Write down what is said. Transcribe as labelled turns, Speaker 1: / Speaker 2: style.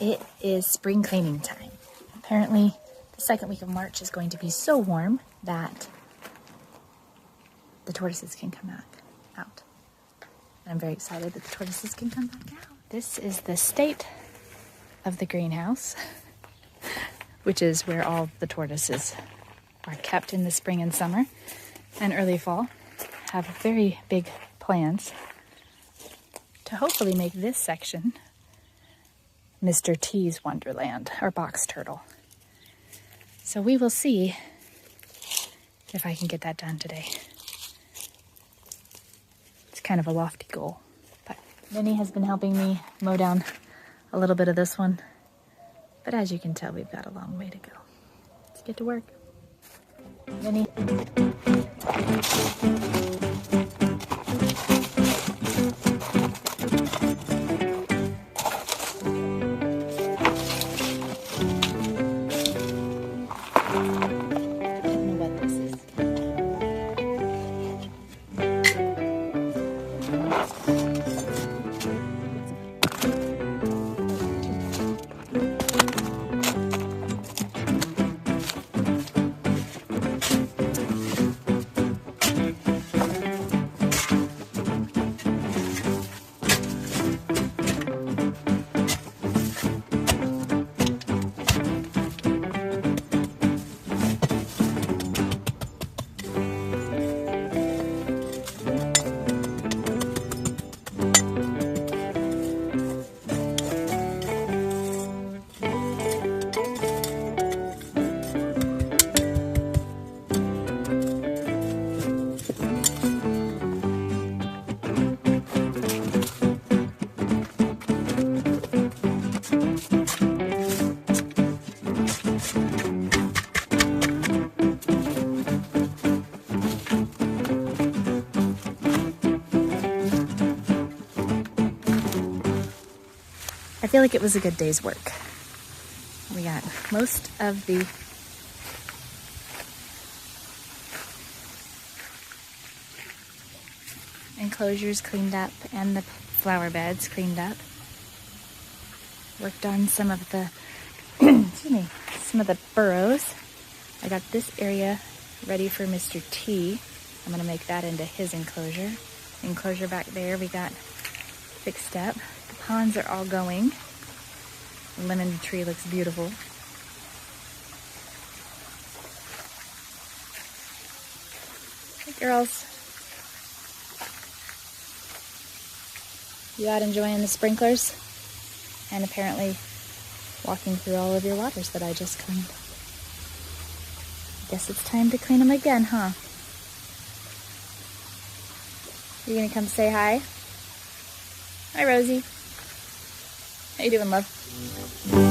Speaker 1: It is spring cleaning time. Apparently, the second week of March is going to be so warm that the tortoises can come back out. And I'm very excited that the tortoises can come back out. This is the state of the greenhouse, which is where all the tortoises are kept in the spring and summer and early fall. Have very big plans to hopefully make this section Mr. T's Wonderland, or box turtle. So we will see if I can get that done today. It's kind of a lofty goal, but Minnie has been helping me mow down a little bit of this one. But as you can tell, we've got a long way to go. Let's get to work. Minnie. I feel like it was a good day's work. We got most of the enclosures cleaned up and the flower beds cleaned up. Worked on some of the, excuse me, some of the burrows. I got this area ready for Mr. T. I'm gonna make that into his enclosure. Enclosure back there we got fixed up. The ponds are all going. The lemon tree looks beautiful. Hey girls. You out enjoying the sprinklers? And apparently walking through all of your waters that I just cleaned. Guess it's time to clean them again, huh? You gonna come say hi? Hi, Rosie. How you doing, love?